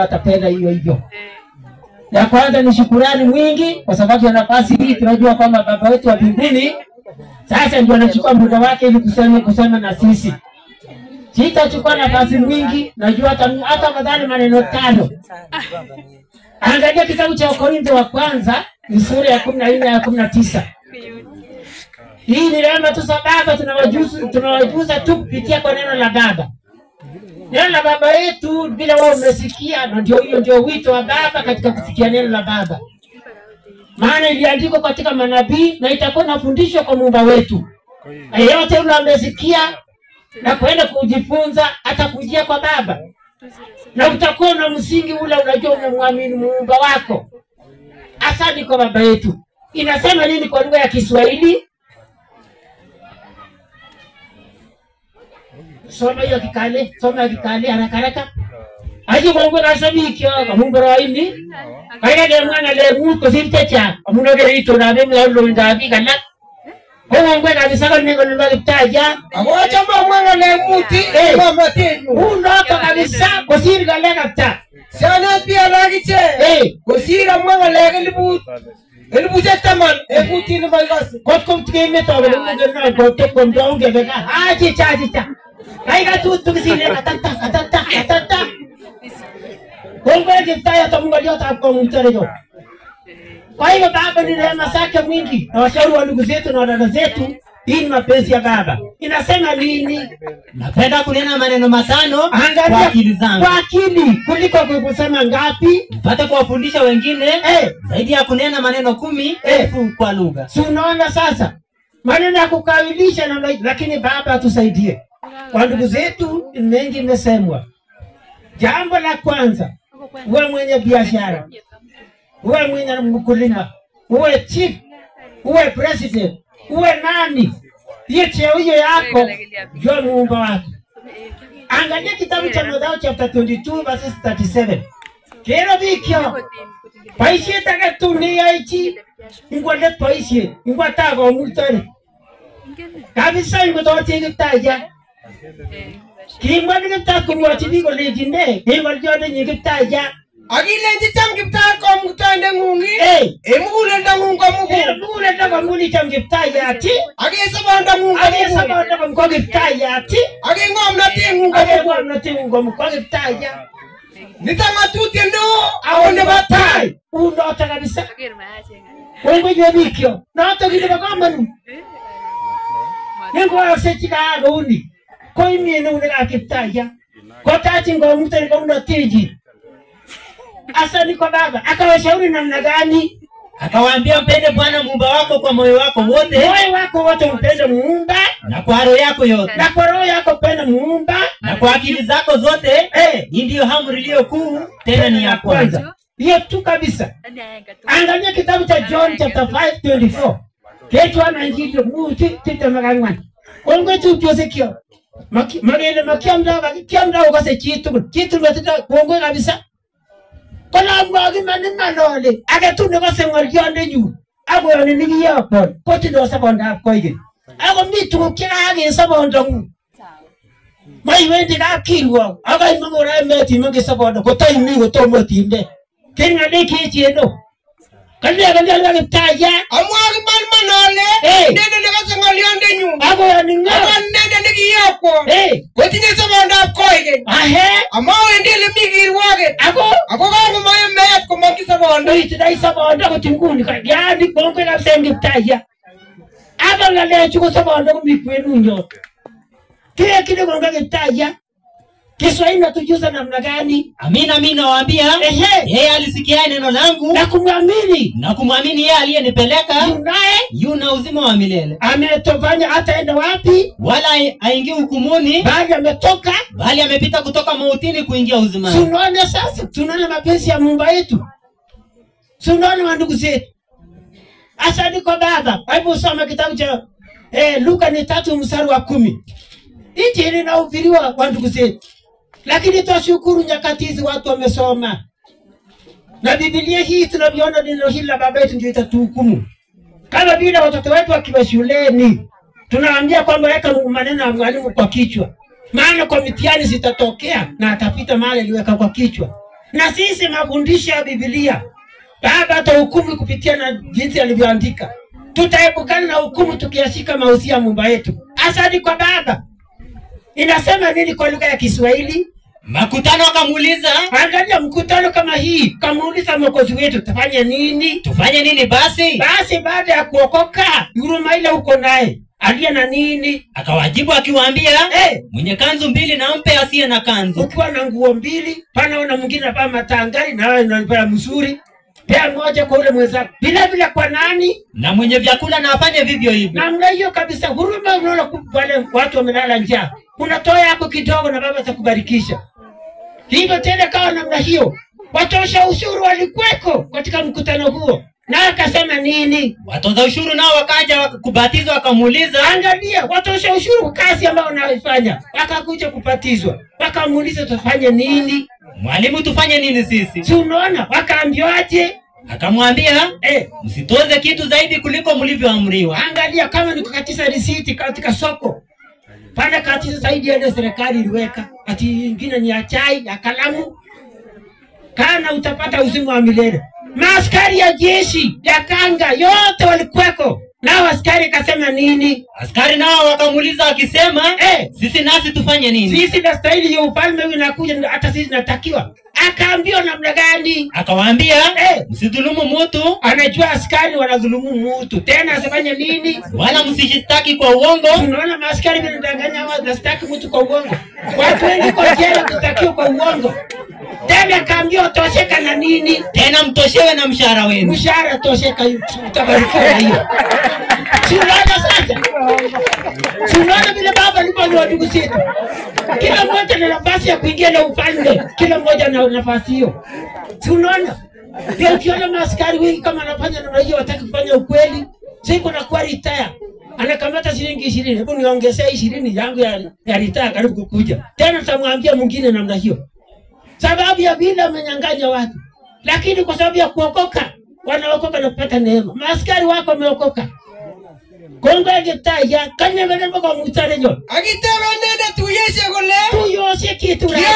atapenda hiyo hivyo. Ya kwanza ni shukrani mwingi kwa sababu ya nafasi hii. Tunajua kwamba baba wetu wa mbinguni sasa ndio anachukua muda wake ili kusema na sisi. Sitachukua nafasi mwingi, najua hata madhani maneno 5. Angalia kitabu cha Korintho wa kwanza ni sura ya 14 ya 19. Hii ni rehema tu sababu tunawajuza tu kupitia kwa neno la Baba. Neno la Baba yetu bila wao umesikia, na ndio wito wa Baba katika kusikia neno la Baba. Maana iliandikwa katika manabii na itakuwa nafundishwa kwa Muumba wetu. Yeyote yule amesikia na kwenda kujifunza atakujia kwa Baba. Na utakuwa na msingi ule unajua unamwamini Muumba wako. Asante kwa Baba yetu. Inasema nini kwa lugha ya Kiswahili? Soma hiyo kikale, haraka haraka. Aje Mungu anasabiki kwa Mungu raini. Kaya ndio mwana leo ko sirtecha. Mungu ndio na mimi leo ndabi kana. Mungu kabisa ni ngono ndalitaja. Awacha mwana leo muti mama tenu. Unato kabisa ko sirga lekata. Sana pia lagiche. Ko sirga mwana leo elibu jetaman ebuti ni bagasi. Ko tkeme to Mungu na ko to kondonge beka. Aje cha. Kaya tu kisile atata. Mungu akitaya to Mungu yote kwa mtare. Kwa hiyo Baba ni rehema zake mwingi. Na washauri wa ndugu zetu na dada zetu, hii ni mapenzi ya Baba. Inasema nini? Napenda kunena maneno 5 kwa akili zangu. Kwa akili kuliko kusema ngapi? Nipate kuwafundisha wengine zaidi ya kunena maneno 10,000 kwa lugha. Si unaona sasa? Maneno ya kukawilisha na lakini Baba atusaidie. Kwa ndugu zetu mengi imesemwa. Jambo la kwanza, uwe mwenye biashara. Uwe mwenye mkulima, uwe chief, uwe president, uwe nani. Hiyo cheo hiyo yako, jua Muumba wako. Angalia kitabu cha Mathayo chapter 22 verses 37. Kero bikyo. Paishe taka tunia ichi. Ngwale paishe, ngwata go mutare. Kabisa ngotote ngitaja. Kimwani ngita kumwachi biko lejine, kimwani jote ngitaja. Agile njitang kipta ko mutande ngungi. Emule ndangunga mugu. Emule ndanga muli chang kipta yati. Agi sabanda ngunga mugu. Agi sabanda ngunga kipta yati. Agi ngom na tingunga mugu. Agi ngom na tingunga mugu kipta ya. Nitanga tuti ndo awone batai. Unota kabisa. Wewe jabikyo. Na hata kile kama ni. Nengo asechika uni. Kwa imi ene unega kipta ya. Kwa tati ngo mutane kwa unatiji. Asante kwa Baba. Akawashauri namna gani? Akawaambia mpende Bwana Muumba wako kwa moyo wako wote. Moyo wako wote mpende Muumba. Na kwa roho yako yote. Na kwa roho yako mpende Muumba. Na kwa akili zako zote. Hii ndio amri iliyo kuu, tena ni ya kwanza. Hiyo tu kabisa. Angalia kitabu cha John chapter 5:24. Ketu ananjito muti titamagangwan. Kongo tu Josekio. Magele makiamda ukase kitu metita kongo kabisa. Kola mwagi manole age ne ko sengor jonde ju ago yoni ni yapon ko ti do sabonda ko ige ago mi tu kira age sabonda mu mai wendi ka kirwo aga imangora meti mangi sabonda ko tai mi go to moti nde kinga de ki ti endo kali aga taya amwagi manole ndende ne ko sengor jonde nyu ago yoni ngara ndende ni yapon ko ti ne sabonda ko ige amawe ndele migir wage ako kangu maye mayat ko mangi sabonda itidai sabonda ko tinguni ka yandi bongo ka sengi taya aba ngale chuko sabonda ko mikwenu nyo kile bonga kitaya Kiswahili natujuza namna gani? Amina nawaambia, yeye alisikia neno langu na kumwamini yeye aliyenipeleka, yuna uzima wa milele. Ametofanya hata enda wapi? Wala aingie hukumuni, bali amepita kutoka mautini kuingia uzimani. Tunaona sasa, tunaona mapenzi ya Mungu wetu. Tunaona ndugu zetu. Asante kwa Baba. Hebu soma kitabu cha Luka 3:10. Injili inahubiriwa kwa ndugu zetu. Lakini twashukuru nyakati hizi watu wamesoma. Na Biblia hii tunaviona neno hili la Baba yetu ndio itatuhukumu. Kama vile watoto wetu wakiwa shuleni, tunaambia kwamba weka maneno ya mwalimu kwa kichwa. Maana kwa mitihani zitatokea na atapita mahali aliweka kwa kichwa. Na sisi mafundisho ya Biblia, Baba atahukumu kupitia na jinsi alivyoandika. Tutaepukana na hukumu tukiashika mausia ya Muumba yetu. Asante kwa Baba. Inasema nini kwa lugha ya Kiswahili? Makutano akamuuliza, angalia mkutano kama hii, kamuuliza Mwokozi wetu tufanye nini? Tufanye nini basi? Basi baada ya kuokoka, huruma ile uko naye, aliye na nini? Akawajibu akiwaambia, mwenye kanzu 2 na mpe asiye na kanzu. Ukiwa na nguo 2, panaona mwingine hapa matangari na wewe unalipea mzuri, pea moja kwa ule mwenzako. Bila kwa nani? Na mwenye vyakula na afanye vivyo hivyo. Namna hiyo kabisa, huruma. Unaona wale watu wamelala njaa, unatoa yako kidogo na Baba atakubarikisha. Hivyo tena kawa namna hiyo. Watosha ushuru walikuweko katika mkutano huo. Na akasema nini? Watoza ushuru nao wakaja kubatizwa, wakamuuliza, angalia watosha ushuru kazi ambayo unaifanya. Wakakuja kubatizwa. Wakamuuliza tufanye nini? Mwalimu tufanye nini sisi? Si unaona wakaambiwaje? Akamwambia, msitoze kitu zaidi kuliko mlivyoamriwa. Angalia kama ni kukatiza risiti katika soko. Pale katiza zaidi ya serikali iliweka. Ati nyingine ni ya chai, ya kalamu. Kana utapata uzima wa milele. Maaskari ya jeshi, ya kanga, yote walikuweko. Nao askari kasema nini? Askari nao wakamuuliza wakisema, sisi nasi tufanye nini? Sisi na stahili ya ufalme huu inakuja, hata sisi natakiwa. Akaambiwa namna gani? Akawaambia, msidhulumu mtu. Anajua askari wanadhulumu mtu. Tena asifanye nini? Wala msishtaki kwa uongo. Unaona maaskari wanadanganya watu, wasitaki mtu kwa uongo. Watu wengi kwa jela kutakiwa kwa uongo. Tena akaambiwa tosheka na nini? Tena mtoshewe na mshahara wenu. Mshahara tosheka, utabarikiwa hiyo. Tunaona sasa. Tunaona vile Baba aliponiwa ndugu zetu. Kila mmoja na nafasi ya kuingia na ufalme. Kila mmoja na nafasi hiyo. Tunaona. Pia ukiona maaskari wengi kama anafanya namna hiyo, wataki kufanya ukweli. Siku na kuwa retire. Anakamata shilingi 20. Hebu niongezee 20 yangu ya retire karibu kukuja. Tena tutamwambia mwingine namna hiyo. Sababu ya vile amenyang'anya watu. Lakini kwa sababu ya kuokoka, wanaokoka na kupata neema. Maaskari wako wameokoka. Kongo agitaya kanya ngene mbako mutarenyo. Agitaba nenda tuyeshe kole. Tuyoshe kitu raja.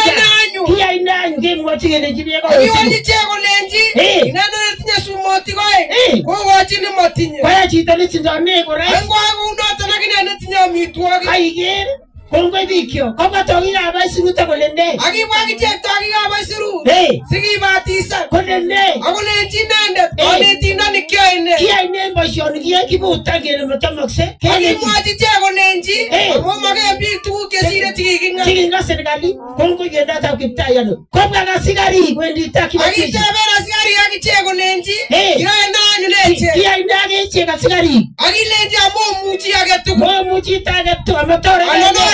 Kia inanyu ngimwati ngene jini kwa. Iwali chego lenji. Inana tinya sumoti koe. Ko wachini motinye. Kwa chita ni tindane ko rai. Ngo agu ndo tanakine ne tinya mitwagi. Kaigere. Kongo dikyo. Kongo togira abasi nuta kolende. Agi wagi chek togira abasi ru. Sigi batisa. Kolende. Agu lenji nenda. Oni tina ni kia ine. Kia ine mbashoni kia kibuta ngene mtamakse. Agi mwaji chego lenji. Amo mage bitu kesire tiginga. Tiginga serikali. Kongo yenda ta kiptaya no. Kongo ga sigari wendi takibati. Agi tabera sigari agi chego lenji. Ira na lenji. Kia ine agi chega sigari. Agi lenji amo muji age tu. Mo muji ta age tu amatore.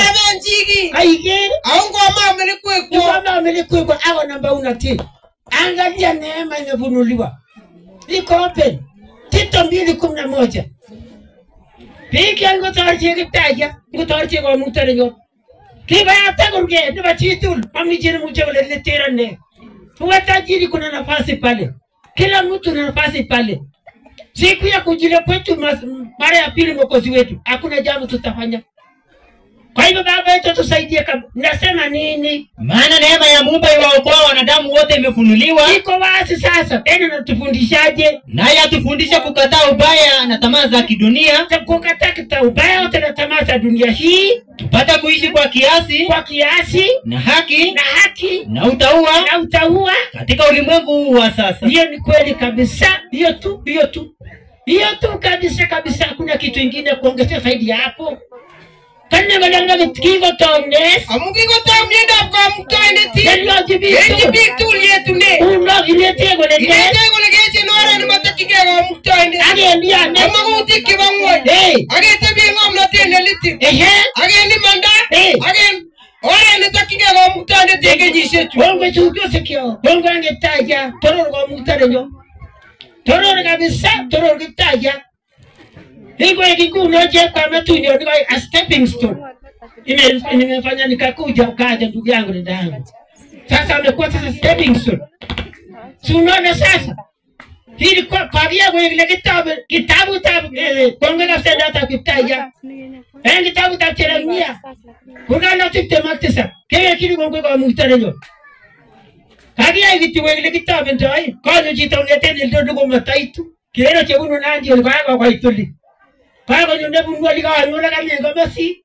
Benjigi. Kaigere. Aungo mama melikueko. Mama melikueko awa namba unati. Angalia neema imefunuliwa. Iko open. Tito 2:11. Piki ango tarchi kitaja. Ngo tarchi kwa mutarenyo. Kiba atakurge ndiba chitul. Mami jini mujawale leterane. Tuwatajiri kuna nafasi pale. Kila mtu na nafasi pale. Siku ya kujile kwetu mara ya pili Mwokozi wetu. Hakuna jambo tutafanya. Kwa hivyo Baba yetu tusaidie. Nasema nini? Maana neema ya Mungu iwaokoa wanadamu wote imefunuliwa. Iko wazi sasa. Tena natufundishaje? Naye atufundisha kukataa ubaya na tamaa za kidunia. Kukataa ubaya na tamaa za dunia hii. Tupata kuishi kwa kiasi. Kwa kiasi. Na haki. Na haki. Na utaua. Na utaua. Katika ulimwengu huu wa sasa. Hiyo ni kweli kabisa. Hiyo tu. Hiyo tu. Hiyo tu kabisa kabisa. Hakuna kitu kingine kuongezea zaidi ya hapo. Kanya galanga kigo tones. Amukigo tom yenda kwa mtoende ti. Yelo jibi. Jibi tu yetu ne. Uno ilete gole. Ilete gole geche nora ni matakige kwa mtoende. Age ndia ne. Amagu tiki bangwe. Age tebi ngom na tene liti. Age ni manda. Age ore ni takige kwa mtoende tege jishetu. Bongo chukio sekio. Bongo angetaja. Tororo kwa mutarenyo. Tororo kabisa. Tororo kitaja. Higo kiku noje kwa matuni ndio a stepping stone. Nimefanya nikakuja ukaja ndugu yangu na dadangu. Sasa amekuwa sasa stepping stone. Tunaona sasa. Hili kwa pavia kwa ile kitabu konga na sasa hata kitaja. Kitabu ta Yeremia. Kuna na tutematisa. Kile kile kongo kwa mutarenyo. Kagia vitu wengine kitabu ndai. Kaja jitaongete ndio ndugu mataitu. Kile chebunu nandi alikaga kwa ituli. Kaga nyonde bunwa lika nyona kali ngoma si.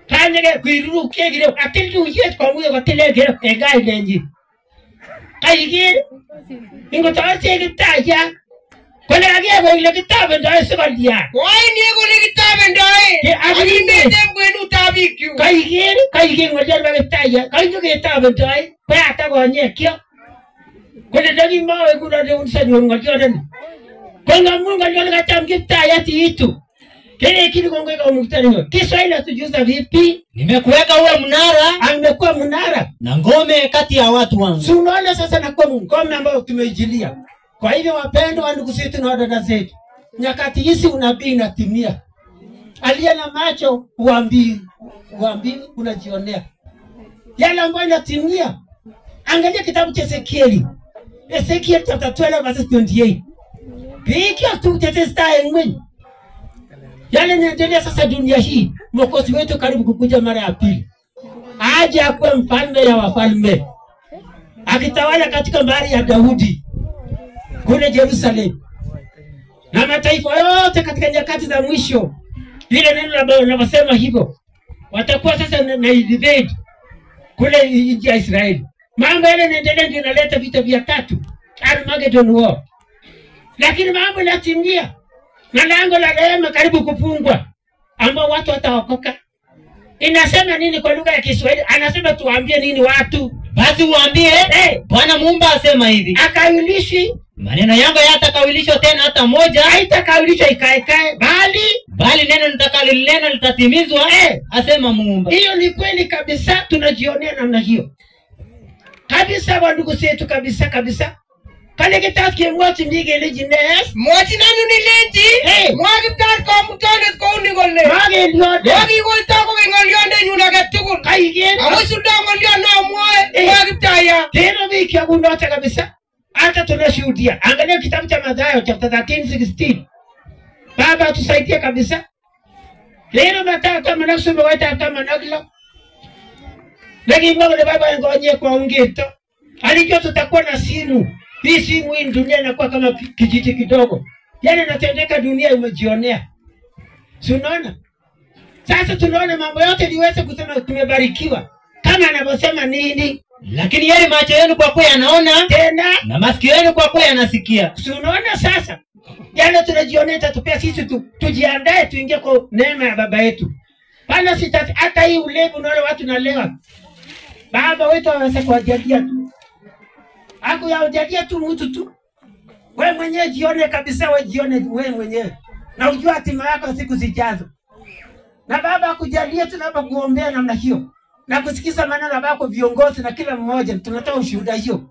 Kanya kuiru kegire atildu yet kwa mwe katile gere egai lenji. Kaigi ingo tache kitaja. Kole kagia kwa ile kitabu ndai sikalia. Why ni kule kitabu ndai? Ani mete mwenu tabikyu. Kaigi ngoja ba kitaja. Kaigi kitabu ndai. Kwa hata kwa nyekio. Kole dagi mawe kuna de unsanyo ngoja ndani. Kwa mungu ndio katamkita yati itu. Kile kile kongeka umukutani. Kiswahili tujuza vipi? Nimekuweka uwe mnara, Amekuwa mnara na ngome kati ya watu wangu. Si unaona sasa nakuwa ngome ambayo tumeijilia. Kwa hivyo wapendwa wa ndugu zetu na dada zetu, nyakati hizi unabii inatimia. Aliye na macho uambii unajionea. Yale ambayo inatimia. Angalia kitabu cha Ezekieli. Ezekiel chapter 12 verse 28. Piki tu tetesta mwenye. Yale niendelea sasa dunia hii. Mwokozi wetu karibu kukuja mara ya pili. Aje akuwe mfalme ya wafalme. Akitawala katika bahari ya Daudi kule Jerusalem. Na mataifa yote katika nyakati za mwisho. Ile neno linasema hivyo. Watakuwa sasa na divide kule nchi ya Israeli. Mambo yale yanaendelea ndio inaleta vita vya tatu. Armageddon war. Lakini mambo yanatimia. Na lango la rehema karibu kufungwa. Ambao watu wataokoka. Inasema nini kwa lugha ya Kiswahili? Anasema tuambie nini watu? Basi uambie, Bwana Muumba asema hivi. Akawilishi maneno yangu hayatakawilishwa tena hata moja. Haitakawilishwa ikae bali neno nitakalolilena litatimizwa, asema Muumba. Hiyo ni kweli kabisa, tunajionea namna hiyo. Kabisa wa ndugu zetu kabisa. Kale kitaki mwachi mbige lejines. Mwachi nanu ni lenji. Mwagi ptar kwa mutane kwa unigole. Mwagi eliyode. Mwagi kwa ngolionde nyuna katukun. Kaigeni. Amusuda ngolionde mwae. Mwagi ptaya. Teno wiki ya kundote kabisa. Hata tunashuhudia. Angalia kitabu cha Mathayo chapter 13:16. Baba tusaidie kabisa. Leo Mathayo kama nasoma wata kama naglo. Lakini mbona baba ngoje kwa ungeto. Alijua tutakuwa na simu. Hii simu hii dunia inakuwa kama kijiji kidogo. Yale yanatendeka dunia umejionea. Si unaona? Sasa tunaona mambo yote liweze kusema tumebarikiwa. Kama anavyosema nini? Lakini yale macho yenu kwa kuwa yanaona tena na masikio yenu kwa kuwa yanasikia. Si unaona sasa? Yale tunajionea tatupea sisi tujiandae tuingie kwa neema ya baba yetu. Bana sitati hata hii ulevu unaona watu nalewa. Baba wetu anaweza kuwajalia tu. Aku ya ujalia tu mtu tu. Wewe mwenyewe jione kabisa, wewe jione wewe mwenyewe. Na ujua hatima yako siku zijazo. Na baba akujalia tunapokuombea namna hiyo. Na kusikiza maneno ya baba viongozi na kila mmoja tunatoa ushuhuda hiyo.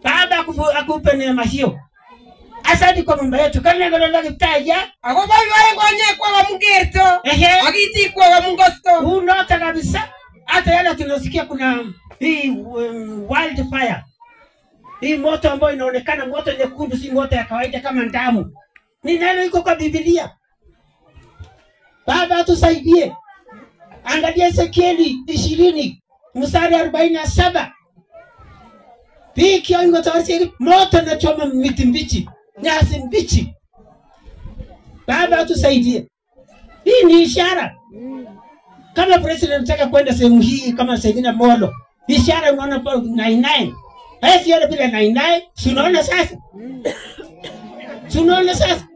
Baba akupe neema hiyo. Asante kwa mambo yetu. Kana ngalo kitaja. Ako bayo ngone kwa mungerto. Akiti kwa mungosto. Unota kabisa. Hata yale tunasikia kuna hii wildfire. Hii moto ambayo inaonekana moto nyekundu, si moto ya kawaida kama damu. Ni neno iko kwa Biblia. Baba tusaidie. Angalia Ezekieli 20 mstari 47. Piki yangu tawasiri moto na choma miti mbichi, nyasi mbichi. Baba tusaidie. Hii ni ishara. Kama president anataka kwenda sehemu hii kama Saidina Molo, ishara unaona kwa 99. Hesi yale bila 99, tunaona sasa. Tunaona sasa.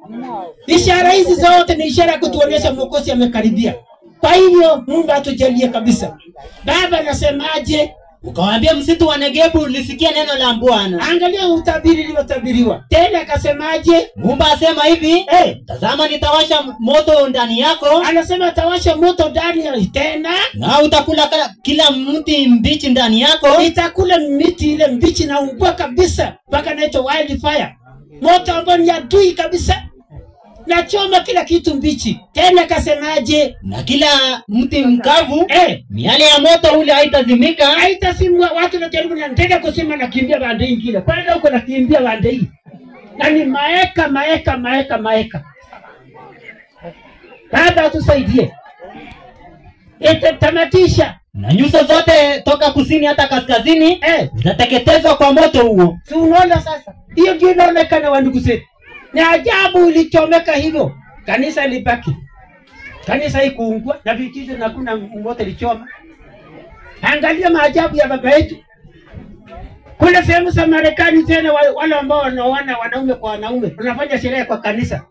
Ishara hizi zote ni ishara kutuonyesha Mwokozi amekaribia. Kwa hivyo Mungu atujalie kabisa. Baba nasemaje? Ukawaambia msitu wa Negebu lisikia neno la Bwana. Angalia utabiri uliotabiriwa. Tena akasemaje? Mungu asema hivi, tazama nitawasha moto ndani yako. Anasema atawasha moto ndani ya tena. Na utakula kila mti mbichi ndani yako. Itakula miti ile mbichi na ungua kabisa. Mpaka naitwa wildfire. Moto ambao ni adui kabisa. Na choma kila kitu mbichi. Tena akasemaje? Na kila mti mkavu, miale ya moto ule haitazimika. Haitasimwa. Watu wanajaribu na ndege kusema na kimbia bande nyingine. Kwanza uko na kimbia bande hii. Na ni maeka. Baba tusaidie. Tamatisha. na nyuso zote toka kusini hata kaskazini zitateketezwa kwa moto huo. Si unaona sasa? Hiyo ndio inaonekana wa ndugu zetu. Ni ajabu ilichomeka hivyo. Kanisa libaki. Kanisa ikuungua na vijiji na kuna moto lichoma. Angalia maajabu ya baba yetu. Kuna sehemu za Marekani tena wale ambao wanaoana wanaume kwa wanaume wanafanya sherehe kwa kanisa.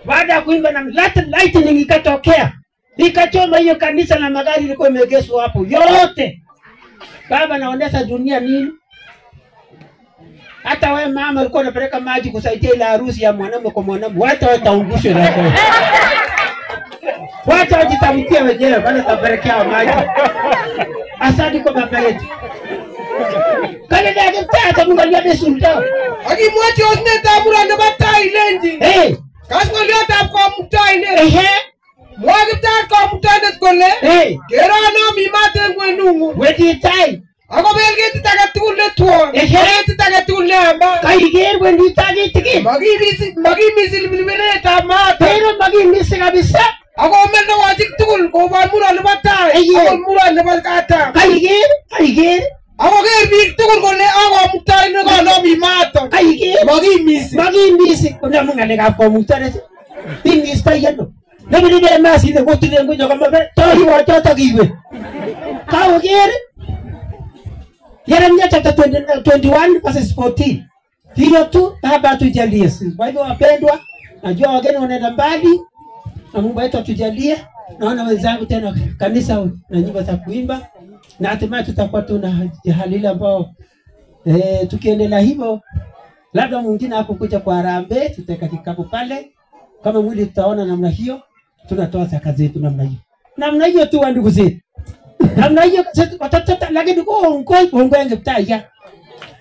Baada ya kuimba na lightning ikatokea. Ikachoma hiyo kanisa na magari ilikuwa imeegeshwa hapo yote. Baba naonesha dunia nini? Hata wewe mama ulikuwa unapeleka maji kusaidia ile harusi ya mwanamume kwa mwanamume, hata wataungushwe na kwa. Wacha wajitamkie wenyewe bana tapelekea maji. Asante kwa baba yetu. Kale ndio tata Mungu aliyesulta. Akimwacha osne tabura ndo batai lenji. Kasma leo tap kwa mtai ne. Mwagi tat kwa mtai ne kole. Kera no mi mate ngwenungu. Wedi tai. Ako belge titaka tulle tuo. Titaka tulle amba. Kaiger wedi tai tiki. Magi misil milmene tama. Pero magi misil kabisa. Ako melno wajik tukul ko ba mura le batai. Ako mura le bakata. Kaiger. Ako ger big tukul kole ako mtai ne ko no mi mato. Kaiger. Magi misil. Kuna mungale ka ko mutare. Ingis tai yano. Nabi ni masi de ko tile ngo kama tori wa chota kiwe. Kaiger. Yeremia chapter 21 verses 14. Hiyo tu baba atujalie. Kwa hivyo wapendwa, najua wageni wanaenda mbali. Na Mungu wetu atujalie. Naona wenzangu tena kanisa na nyimbo za kuimba. Na hatimaye tutakuwa tuna hali ile ambao tukiendelea hivyo labda mwingine hapo kuja kwa harambee tutaweka kikapu pale. Kama mwili tutaona namna hiyo, tunatoa zaka zetu namna hiyo. Namna hiyo tu ndugu zetu. Namna hiyo watoto lakini ngoi ngeptaya.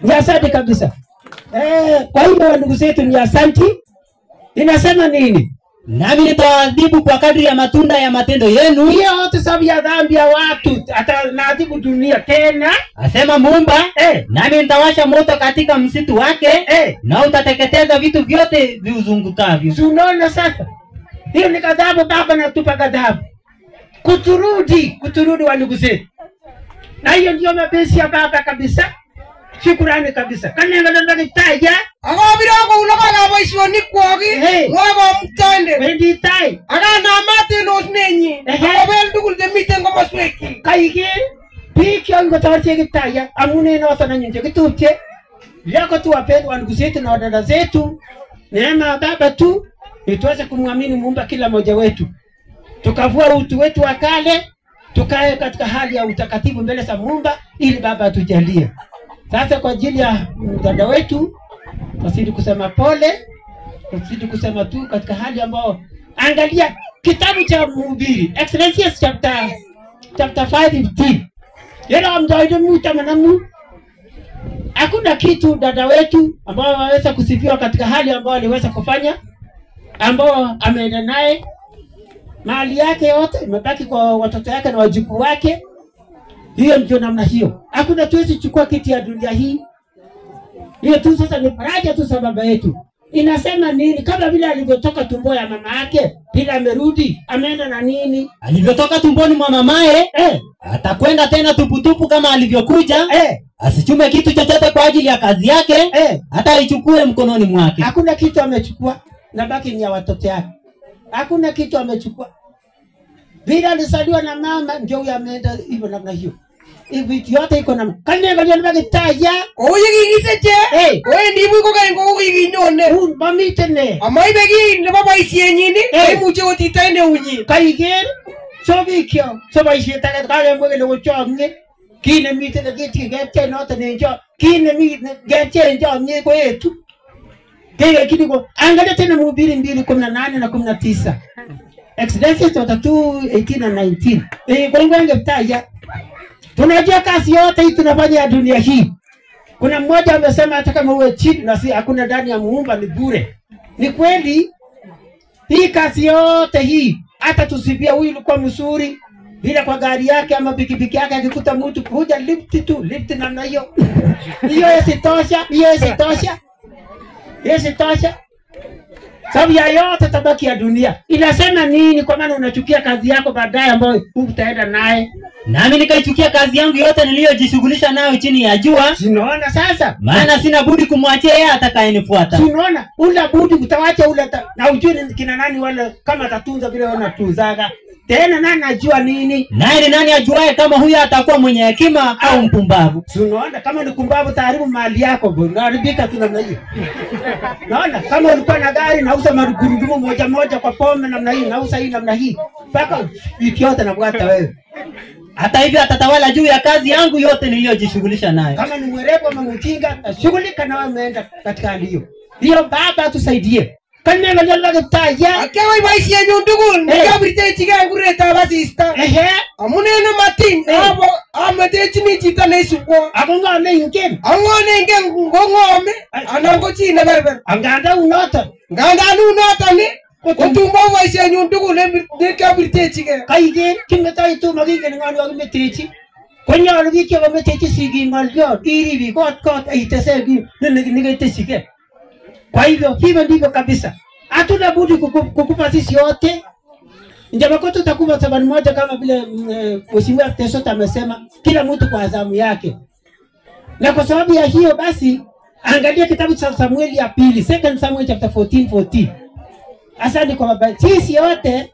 Ni asante kabisa. Kwa hiyo ndugu zetu ni asante. Inasema nini? Nami nitaadhibu kwa kadri ya matunda ya matendo yenu. Hiyo yote sababu ya dhambi ya watu atanaadhibu dunia tena. Asema Muumba, nami nitawasha moto katika msitu wake, na utateketeza vitu vyote viuzungukavyo. Unaona sasa? Hiyo ni ghadhabu baba na tupa ghadhabu. Kuturudi wa ndugu zetu. Na hiyo ndio mapenzi ya baba kabisa. Shukrani kabisa. Kanenga ndo kitaja. Ako birako uloka ngabo isioni kwagi. Ngabo mtande. Wendi tai. Aga na mate nos nenyi. Ako bel dugul de miten ngoma sweki. Kaige. Pikyo ngo tawache kitaja. Amune na wata nanyo kitupche. Yako tu wapendwa ndugu zetu na wadada zetu. Neema baba tu tuweze kumwamini Muumba kila mmoja wetu. Tukavua utu wetu wa kale, tukae katika hali ya utakatifu mbele za Muumba ili baba atujalie. Sasa kwa ajili ya dada wetu wasidi kusema pole, wasidi kusema tu katika hali ambao angalia kitabu cha Mhubiri, Ecclesiastes chapter 5:15. Yeye mtaidi mtamanamu. Hakuna kitu dada wetu ambao waweza kusifiwa katika hali ambao aliweza kufanya ambao ameenda naye. Mali yake yote imebaki kwa watoto yake na wajukuu wake. Hiyo ndio namna hiyo. Hakuna tuwezi chukua kiti ya dunia hii. Hiyo tu sasa ni faraja tu sababu yetu. Inasema nini? Kama vile alivyotoka tumbo ya mama yake, bila amerudi, ameenda na nini? Alivyotoka tumboni mwa mamaye, atakwenda tena tuputupu kama alivyokuja. Asichume kitu chochote kwa ajili ya kazi yake, hata aichukue mkononi mwake. Hakuna kitu amechukua, na baki ni ya watoto yake. Hakuna kitu amechukua. Bila alisaliwa na mama ndio huyo ameenda hivyo namna hiyo. Hivi yote iko na kanenga ndio nabaki taya. Oyigigiseche. Oye ndibu ko kain ko giginyone. Mami tene. Amai begi ne baba isiyenyini. Muche otitaine unyi. Kaiger. Sobikyo. Soba isiyetaka kale mwele wochonge. Kine mitene kiti gete note nenjo. Kine mitene gete njo nye ko yetu. Kile kidiko angalia tena Mhubiri 2:18 na 19. Exodus chapter 2:18 na 19. Kwa ngenge mtaja. Tunajua kazi yote hii tunafanya ya dunia hii. Kuna mmoja amesema hata kama uwe chini na si hakuna ndani ya Muumba ni bure. Ni kweli? Hii kazi yote hii hata tusibia huyu alikuwa mzuri bila kwa gari yake ama pikipiki yake akikuta mtu kuja lift namna hiyo. Hiyo isitosha. Sababu ya yote tabaki ya dunia. Inasema nini kwa maana unachukia kazi yako baadaye ambayo utaenda naye? Nami nikaichukia kazi yangu yote niliyojishughulisha nayo chini ya jua. Sinaona sasa? Maana sina budi kumwachia yeye atakayenifuata. Sinaona? Ula budi utawacha ule na ujue kina nani wale kama atatunza vile wanatunzaga. Tena nani najua nini? Naye ni nani ajuaye kama huyo atakuwa mwenye hekima au mpumbavu? Unaona kama ni kumbavu taharibu mali yako bwana. Haribika tu namna hiyo. Naona kama ulikuwa na gari nauza magurudumu moja moja kwa pombe namna hii, nauza hii namna hii. Paka wiki yote nafuata wewe. Hata hivyo atatawala juu ya kazi yangu yote niliyojishughulisha nayo. Kama ni mwerevu ama mjinga, shughulika na wewe umeenda katika hali hiyo. Hiyo baba tusaidie. Kanya nganya lage taya. Akewa ibaisi yenyu ndugu, nikabirite chiga ngureta basista. Amune no matin, abo amete chini chita nesuko. Agonga ne ingen. Angone ingen ngongome, anango china berber. Anganda unota. Nganda unota ni. Kutumba ibaisi yenyu ndugu nikabirite chiga. Kaige kimeta itu magige ngani wagimetechi. Konya aliviki wagimetechi sigi maljo. Iri bi kot itesegi nigitesike. Kwa hivyo ndivyo kabisa. Hatuna budi kukupa sisi yote. Njama tutakupa sabani moja kama vile Mheshimiwa Tesota amesema, kila mtu kwa azamu yake. Na kwa sababu ya hiyo basi angalia kitabu cha Samueli ya pili, 2 Samuel chapter 14:14. Asante kwa baba. Sisi yote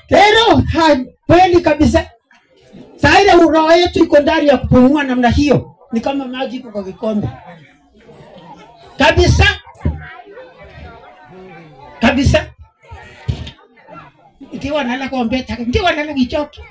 Kero kweli kabisa. Sasa ile roho yetu iko ndani ya kupumua namna hiyo. Ni kama maji kwa kikombe. Kabisa. Kabisa. Ikiwa nala kwa mbeta, ikiwa nala kichoki.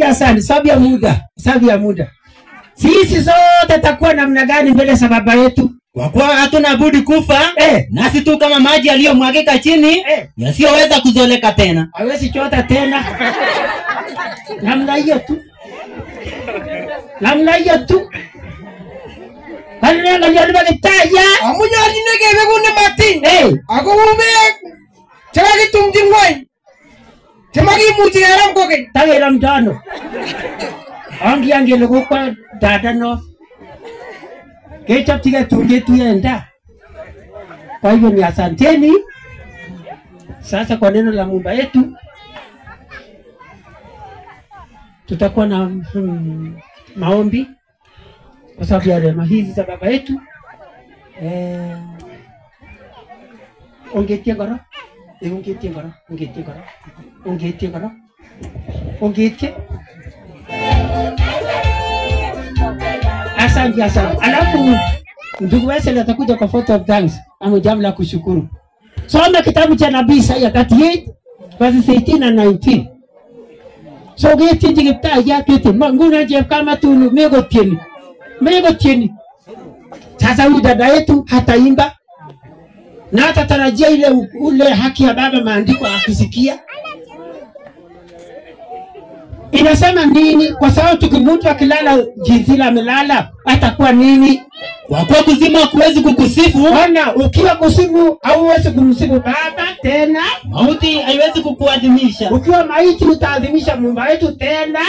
Asante, sababu ya muda. Sisi zote takuwa namna gani mbele za baba yetu? Kwa kuwa hatuna budi kufa, nasi tu kama maji yaliyomwagika chini, yasiyoweza kuzoleka tena. Hawezi chota tena. Namna hiyo tu. Kanena ngajaribu kitaya. Amunya alinege begune matin. Ako ube. Chaki tumjingwai. Chemagi muji haram koke. Tawera mtano. Angi lugu kwa dada no. Kechap tiga tunge tuenda. Kwa hivyo ni asanteni. Sasa kwa neno la Mungu yetu tutakuwa na maombi kwa sababu ya rehema hizi za baba yetu. Ongetie ngoro. Ongetie. Asante. Alafu ndugu Wesley atakuja kwa photo of thanks ama jambo la kushukuru. Soma kitabu cha Nabii Isaya 38 verses 18 and 19. So geti jigipta ya kiti manguna je kama tunu mego tieni. Sasa huyu dada yetu hataimba na atatarajia ule haki ya baba maandiko akisikia. Inasema nini? Kwa sababu tukimutu akilala jinsi amelala atakuwa nini? Kwa kuwa kuzima hakuwezi kukusifu. Ona ukiwa kusifu hauwezi kumsifu baba tena. Mauti haiwezi kukuadhimisha. Ukiwa maiti utaadhimisha Mungu wetu tena.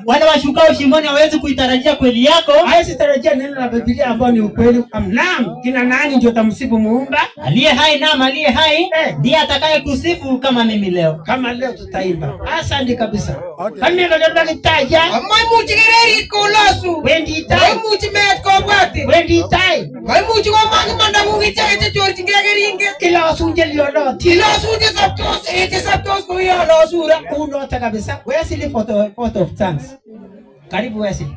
Wale washukao shimoni hawezi kuitarajia kweli yako. Hawezi tarajia neno la Biblia ambalo ni ukweli. Naam, kina nani ndio tamsifu Muumba? Aliye hai ndiye atakaye kusifu kama mimi leo. Kama leo tutaimba. Asante kabisa. Kani ndio nitaja. Amai mujigeri kolasu. Wendi tai. Mujimet ko bati. Wendi tai. Mai muji ko mangi manda mungi chake chorji ngeringe. Ila sunje liolo. Ila sunje sabtos ko ya lo sura. Uno ta kabisa. Wesley photo of thanks. Karibu Wesley.